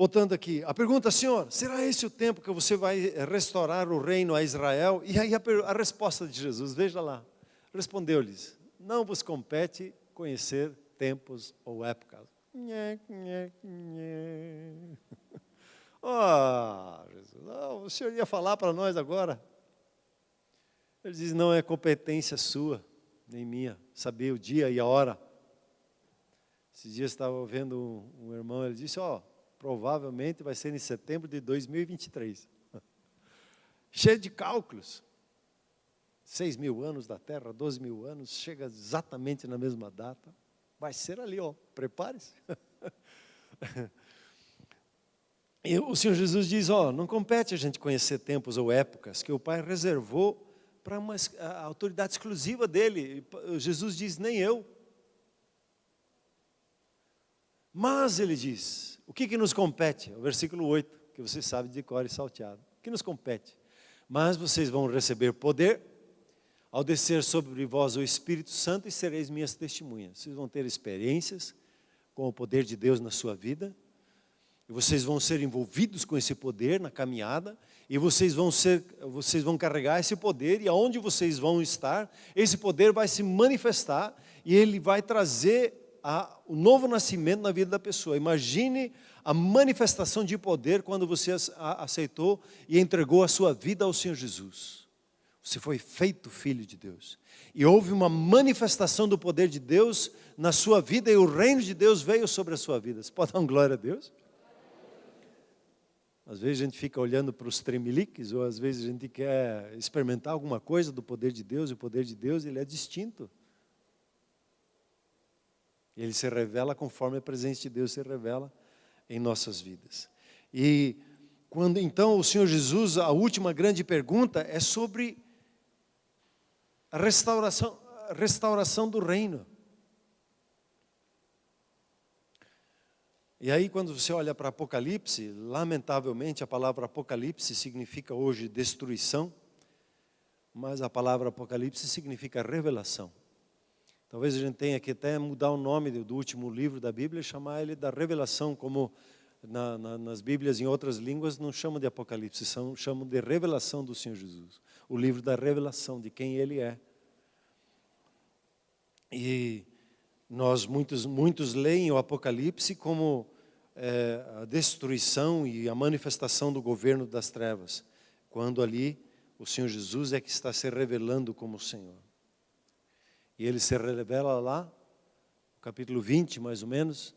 Voltando aqui, a pergunta, Senhor, será esse o tempo que você vai restaurar o reino a Israel? E aí a resposta de Jesus, veja lá, respondeu-lhes, não vos compete conhecer tempos ou épocas. Oh, Jesus, o Senhor ia falar para nós agora. Ele diz, não é competência sua, nem minha, saber o dia e a hora. Esses dias estava vendo um irmão, ele disse, provavelmente vai ser em setembro de 2023. Cheio de cálculos. 6.000 anos da Terra, 12.000 anos, chega exatamente na mesma data. Vai ser ali, prepare-se. E o Senhor Jesus diz, não compete a gente conhecer tempos ou épocas que o Pai reservou para a autoridade exclusiva dele. Jesus diz, nem eu. Mas ele diz, o que nos compete? O versículo 8, que você sabe de cor e salteado. O que nos compete? Mas vocês vão receber poder ao descer sobre vós o Espírito Santo e sereis minhas testemunhas. Vocês vão ter experiências com o poder de Deus na sua vida. E vocês vão ser envolvidos com esse poder na caminhada. E vocês vão carregar esse poder. E aonde vocês vão estar, esse poder vai se manifestar. E ele vai trazer o novo nascimento na vida da pessoa. Imagine a manifestação de poder quando você aceitou e entregou a sua vida ao Senhor Jesus. Você foi feito filho de Deus. E houve uma manifestação do poder de Deus na sua vida e o reino de Deus veio sobre a sua vida. Você pode dar uma glória a Deus? Às vezes a gente fica olhando para os tremeliques, ou às vezes a gente quer experimentar alguma coisa do poder de Deus, e o poder de Deus ele é distinto. Ele se revela conforme a presença de Deus se revela em nossas vidas. E quando então o Senhor Jesus, a última grande pergunta é sobre a restauração do reino. E aí quando você olha para Apocalipse, lamentavelmente a palavra Apocalipse significa hoje destruição, mas a palavra Apocalipse significa revelação. Talvez a gente tenha que até mudar o nome do último livro da Bíblia e chamar ele da revelação, como nas Bíblias em outras línguas não chamam de Apocalipse, chamam de revelação do Senhor Jesus. O livro da revelação de quem Ele é. E muitos leem o Apocalipse como a destruição e a manifestação do governo das trevas, quando ali o Senhor Jesus é que está se revelando como o Senhor. E Ele se revela lá, no capítulo 20 mais ou menos,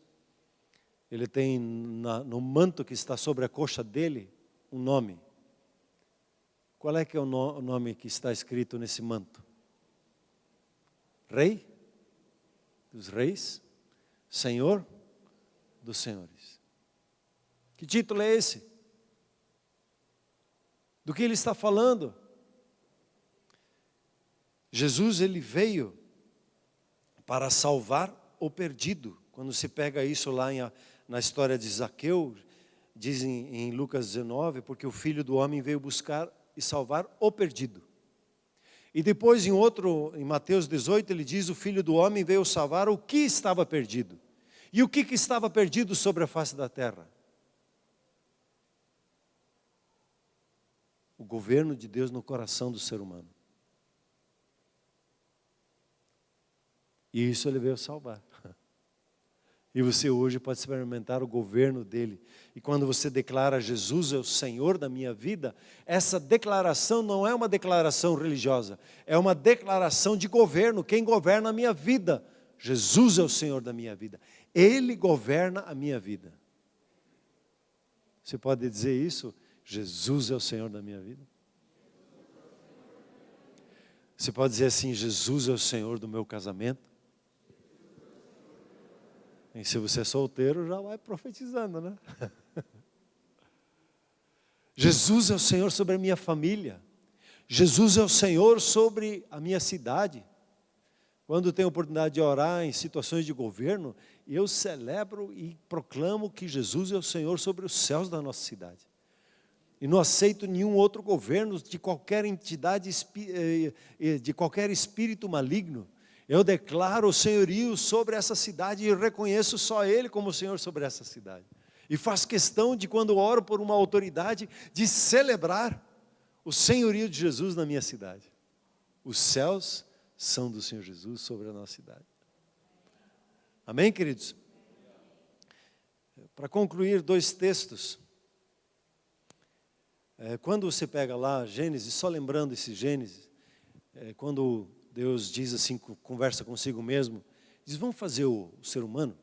Ele tem no manto que está sobre a coxa dele um nome. Qual é que é o nome que está escrito nesse manto? Rei dos reis, Senhor dos senhores. Que título é esse? Do que ele está falando? Jesus, ele veio para salvar o perdido. Quando se pega isso lá na história de Zaqueu, diz em Lucas 19, porque o Filho do Homem veio buscar e salvar o perdido. E depois em Mateus 18, ele diz, o Filho do Homem veio salvar o que estava perdido. E o que estava perdido sobre a face da terra? O governo de Deus no coração do ser humano. E isso ele veio salvar. E você hoje pode experimentar o governo dele. E quando você declara Jesus é o Senhor da minha vida, essa declaração não é uma declaração religiosa, é uma declaração de governo. Quem governa a minha vida? Jesus é o Senhor da minha vida. Ele governa a minha vida. Você pode dizer isso? Jesus é o Senhor da minha vida. Você pode dizer assim, Jesus é o Senhor do meu casamento. E se você é solteiro, já vai profetizando, né? Jesus é o Senhor sobre a minha família. Jesus é o Senhor sobre a minha cidade. Quando tenho oportunidade de orar em situações de governo, eu celebro e proclamo que Jesus é o Senhor sobre os céus da nossa cidade. E não aceito nenhum outro governo de qualquer entidade, de qualquer espírito maligno. Eu declaro o senhorio sobre essa cidade e reconheço só Ele como o Senhor sobre essa cidade. E faço questão de, quando oro por uma autoridade, de celebrar o senhorio de Jesus na minha cidade. Os céus são do Senhor Jesus sobre a nossa cidade. Amém, queridos? Para concluir, 2 textos. Quando você pega lá Gênesis, só lembrando esse Gênesis, quando Deus diz assim, conversa consigo mesmo, diz: vamos fazer o ser humano,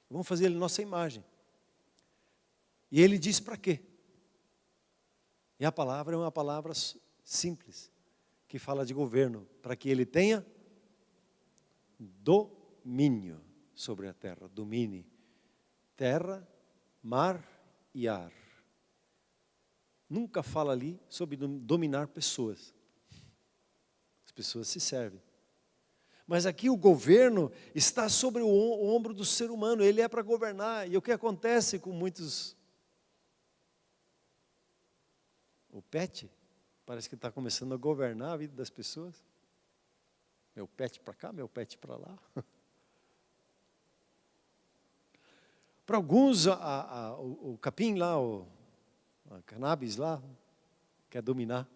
vamos fazer ele nossa imagem. E ele diz para quê? E a palavra é uma palavra simples, que fala de governo, para que ele tenha domínio sobre a terra. Domine terra, mar e ar. Nunca fala ali sobre dominar pessoas. As pessoas se servem. Mas aqui o governo está sobre o ombro do ser humano. Ele é para governar. E o que acontece com muitos? O pet parece que está começando a governar a vida das pessoas. Meu pet para cá, meu pet para lá. Para alguns, o capim lá, a cannabis lá, quer dominar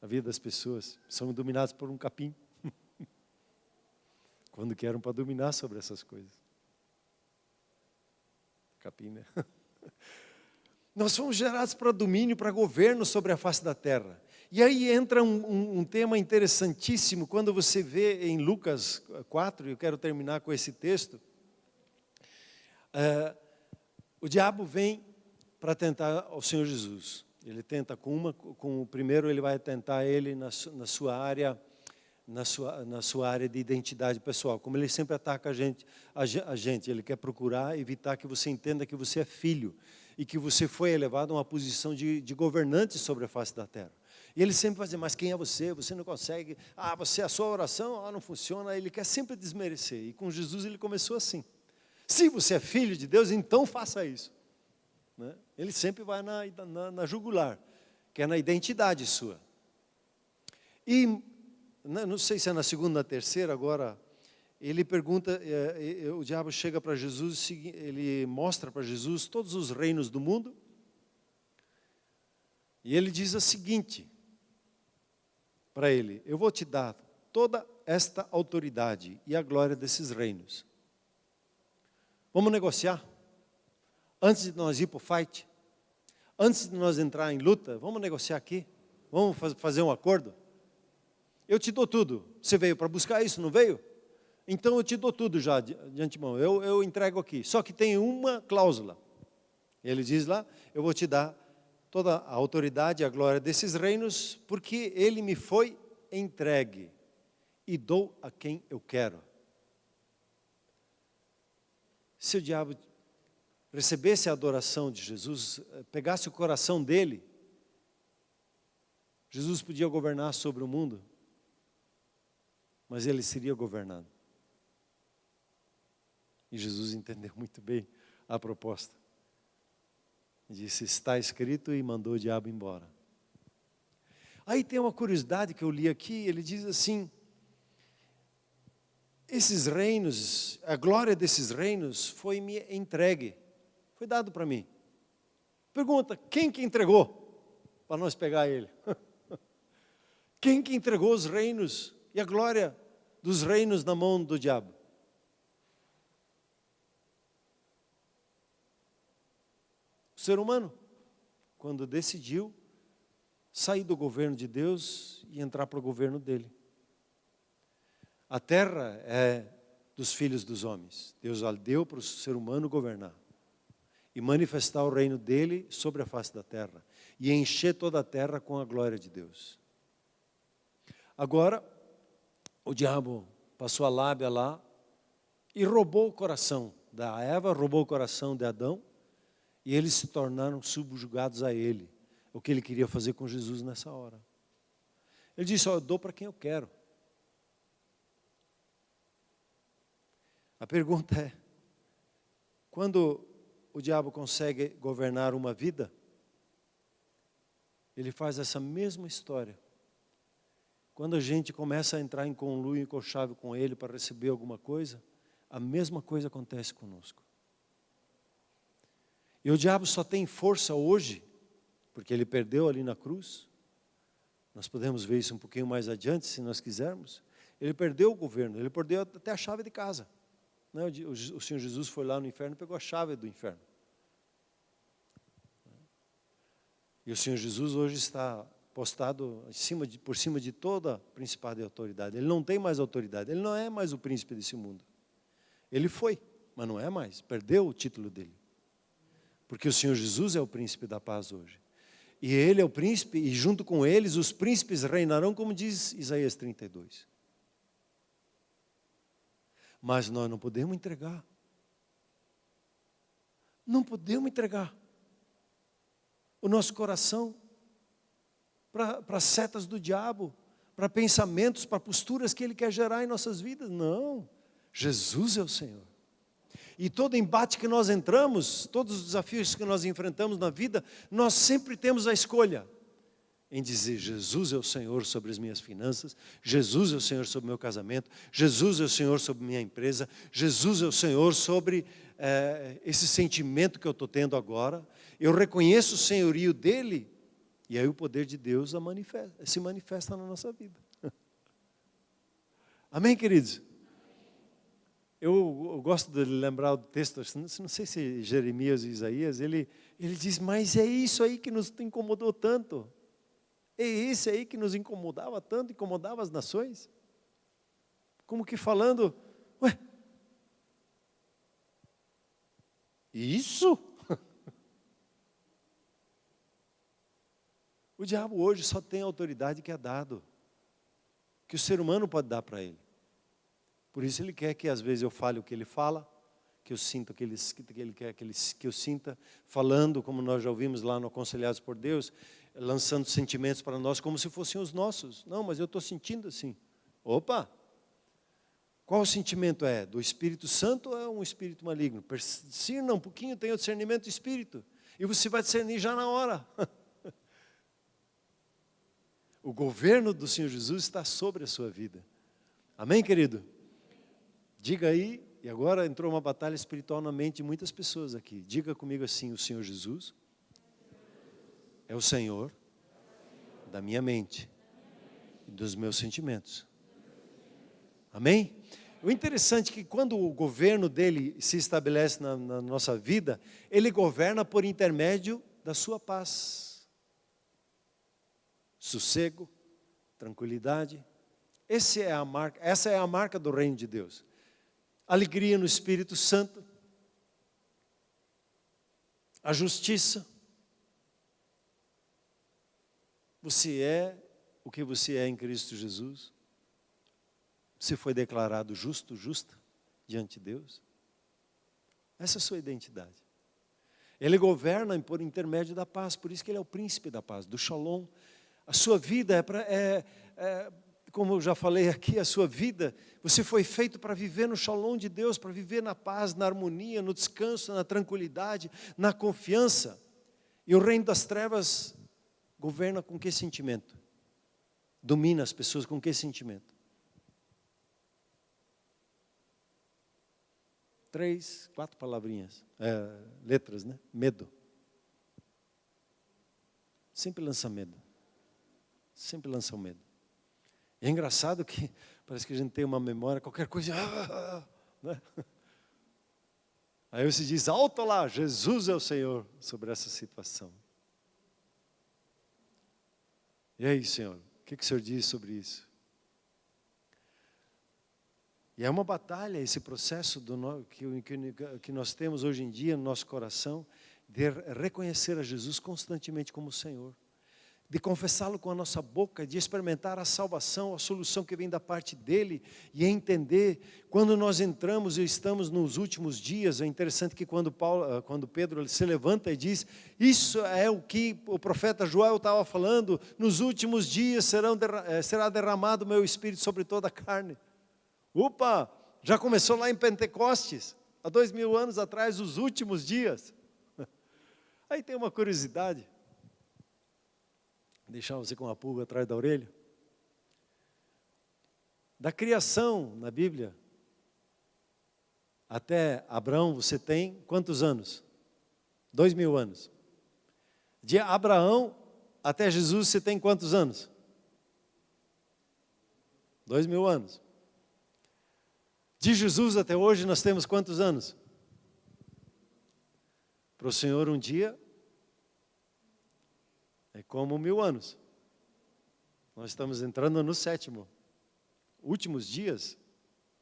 a vida das pessoas. São dominados por um capim. Quando querem para dominar sobre essas coisas. Capim, né? Nós fomos gerados para domínio, para governo sobre a face da terra. E aí entra um tema interessantíssimo, quando você vê em Lucas 4, e eu quero terminar com esse texto. O diabo vem para tentar ao Senhor Jesus. Ele tenta com o primeiro ele vai tentar ele na sua área, na sua área de identidade pessoal. Como ele sempre ataca a gente, ele quer procurar evitar que você entenda que você é filho e que você foi elevado a uma posição de governante sobre a face da terra. E ele sempre vai dizer: mas quem é você? Você não consegue. A sua oração não funciona. Ele quer sempre desmerecer. E com Jesus ele começou assim: se você é filho de Deus, então faça isso. Né? Ele sempre vai na jugular, que é na identidade sua. E não sei se é na segunda ou na terceira agora, ele pergunta, o diabo chega para Jesus, ele mostra para Jesus todos os reinos do mundo, e ele diz o seguinte para ele: eu vou te dar toda esta autoridade e a glória desses reinos. Vamos negociar? Antes de nós ir para o fight, antes de nós entrar em luta, vamos negociar aqui? Vamos fazer um acordo? Eu te dou tudo. Você veio para buscar isso, não veio? Então eu te dou tudo já de antemão. Eu entrego aqui. Só que tem uma cláusula. Ele diz lá: eu vou te dar toda a autoridade e a glória desses reinos, porque ele me foi entregue e dou a quem eu quero. Se o diabo recebesse a adoração de Jesus, pegasse o coração dele, Jesus podia governar sobre o mundo, mas ele seria governado. E Jesus entendeu muito bem a proposta. Disse: está escrito, e mandou o diabo embora. Aí tem uma curiosidade que eu li aqui, ele diz assim: esses reinos, a glória desses reinos foi me entregue, foi dado para mim. Pergunta: quem que entregou para nós pegar ele? Quem que entregou os reinos e a glória dos reinos na mão do diabo? O ser humano, quando decidiu sair do governo de Deus e entrar para o governo dele. A terra é dos filhos dos homens. Deus a deu para o ser humano governar e manifestar o reino dele sobre a face da terra e encher toda a terra com a glória de Deus. Agora, o diabo passou a lábia lá e roubou o coração da Eva, roubou o coração de Adão, e eles se tornaram subjugados a ele. O que ele queria fazer com Jesus nessa hora. Ele disse: eu dou para quem eu quero. A pergunta é: quando o diabo consegue governar uma vida, ele faz essa mesma história. Quando a gente começa a entrar em conluio e conchave com ele para receber alguma coisa, a mesma coisa acontece conosco. E o diabo só tem força hoje, porque ele perdeu ali na cruz. Nós podemos ver isso um pouquinho mais adiante, se nós quisermos. Ele perdeu o governo, ele perdeu até a chave de casa. O Senhor Jesus foi lá no inferno e pegou a chave do inferno. E o Senhor Jesus hoje está postado por cima de toda principado e autoridade. Ele não tem mais autoridade, ele não é mais o príncipe desse mundo. Ele foi, mas não é mais, perdeu o título dele. Porque o Senhor Jesus é o príncipe da paz hoje. E ele é o príncipe, e junto com eles os príncipes reinarão, como diz Isaías 32. Mas nós não podemos entregar. Não podemos entregar o nosso coração para setas do diabo, para pensamentos, para posturas que ele quer gerar em nossas vidas. Não, Jesus é o Senhor. E todo embate que nós entramos, todos os desafios que nós enfrentamos na vida, nós sempre temos a escolha em dizer: Jesus é o Senhor sobre as minhas finanças, Jesus é o Senhor sobre o meu casamento, Jesus é o Senhor sobre minha empresa, Jesus é o Senhor sobre esse sentimento que eu estou tendo agora. Eu reconheço o senhorio dele, e aí o poder de Deus se manifesta na nossa vida. Amém, queridos? Eu gosto de lembrar o texto, não sei se Jeremias ou Isaías, ele diz: mas é isso aí que nos incomodou tanto. É esse aí que nos incomodava tanto, incomodava as nações. Como que falando, ué, isso? O diabo hoje só tem a autoridade que é dado, que o ser humano pode dar para ele. Por isso ele quer que às vezes eu fale o que ele fala, que eu sinta o que ele quer que eu sinta, falando como nós já ouvimos lá no Aconselhados por Deus, lançando sentimentos para nós como se fossem os nossos. Não, mas eu estou sentindo assim. Opa! Qual o sentimento é? Do Espírito Santo ou é um espírito maligno? Discerna um pouquinho, tenha o discernimento do Espírito. E você vai discernir já na hora. O governo do Senhor Jesus está sobre a sua vida. Amém, querido? Diga aí, e agora entrou uma batalha espiritual na mente de muitas pessoas aqui. Diga comigo assim: o Senhor Jesus é o Senhor da minha mente e dos meus sentimentos. Amém? O interessante é que quando o governo dele se estabelece na nossa vida, ele governa por intermédio da sua paz, sossego, tranquilidade. Essa é a marca do reino de Deus. Alegria no Espírito Santo, a justiça. Você é o que você é em Cristo Jesus. Você foi declarado justo, justa, diante de Deus. Essa é a sua identidade. Ele governa por intermédio da paz, por isso que ele é o príncipe da paz, do shalom. A sua vida como eu já falei aqui, a sua vida, você foi feito para viver no shalom de Deus, para viver na paz, na harmonia, no descanso, na tranquilidade, na confiança. E o reino das trevas governa com que sentimento? Domina as pessoas com que sentimento? 3, 4 palavrinhas, letras, né? Medo. Sempre lança medo. Sempre lança o medo. É engraçado que parece que a gente tem uma memória, qualquer coisa, né? Aí você diz: alto lá, Jesus é o Senhor sobre essa situação. E aí, Senhor, o que o Senhor diz sobre isso? E é uma batalha esse processo que nós temos hoje em dia no nosso coração, de reconhecer a Jesus constantemente como o Senhor, de confessá-lo com a nossa boca, de experimentar a salvação, a solução que vem da parte dEle, e entender, quando nós entramos e estamos nos últimos dias, é interessante que quando Pedro se levanta e diz, isso é o que o profeta Joel estava falando, nos últimos dias será derramado o meu Espírito sobre toda a carne. Opa, já começou lá em Pentecostes, há 2000 anos atrás, os últimos dias. Aí tem uma curiosidade, deixar você com uma pulga atrás da orelha. Da criação na Bíblia, até Abraão você tem quantos anos? 2.000 anos. De Abraão até Jesus você tem quantos anos? 2.000 anos. De Jesus até hoje nós temos quantos anos? Para o Senhor um dia é como 1.000 anos. Nós estamos entrando no 7º. Últimos dias,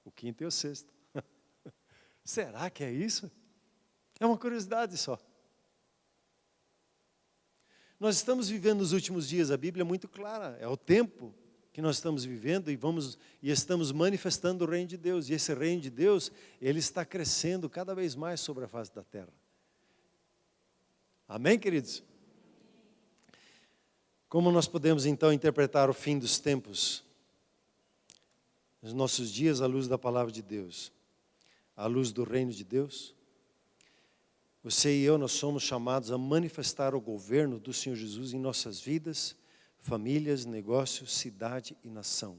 o 5º e o 6º. Será que é isso? É uma curiosidade só. Nós estamos vivendo nos últimos dias, a Bíblia é muito clara, é o tempo que nós estamos vivendo e estamos manifestando o reino de Deus. E esse reino de Deus, ele está crescendo cada vez mais sobre a face da terra. Amém, queridos? Como nós podemos então interpretar o fim dos tempos? Nos nossos dias, à luz da palavra de Deus, à luz do reino de Deus. Você e eu, nós somos chamados a manifestar o governo do Senhor Jesus em nossas vidas, famílias, negócios, cidade e nação.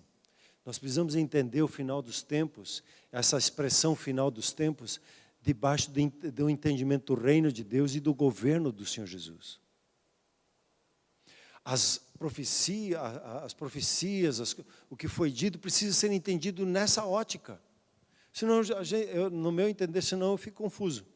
Nós precisamos entender o final dos tempos, essa expressão final dos tempos, debaixo do entendimento do reino de Deus e do governo do Senhor Jesus. As profecias, o que foi dito, precisa ser entendido nessa ótica. Senão, no meu entender, senão eu fico confuso.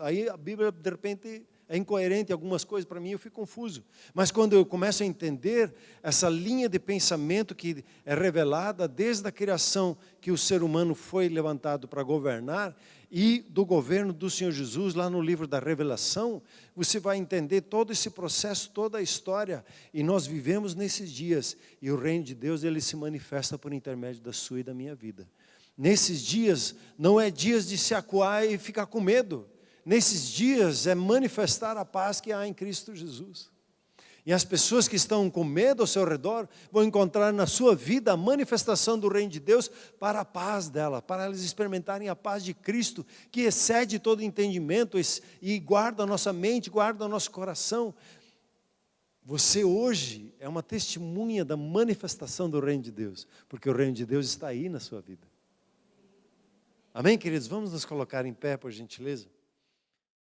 Aí a Bíblia, de repente, é incoerente algumas coisas para mim, eu fico confuso. Mas quando eu começo a entender essa linha de pensamento que é revelada desde a criação, que o ser humano foi levantado para governar, e do governo do Senhor Jesus, lá no livro da Revelação, você vai entender todo esse processo, toda a história, e nós vivemos nesses dias, e o reino de Deus, ele se manifesta por intermédio da sua e da minha vida. Nesses dias, não é dias de se acuar e ficar com medo. Nesses dias é manifestar a paz que há em Cristo Jesus. E as pessoas que estão com medo ao seu redor vão encontrar na sua vida a manifestação do reino de Deus para a paz dela, para elas experimentarem a paz de Cristo, que excede todo entendimento e guarda a nossa mente, guarda o nosso coração. Você hoje é uma testemunha da manifestação do reino de Deus, porque o reino de Deus está aí na sua vida. Amém, queridos? Vamos nos colocar em pé, por gentileza?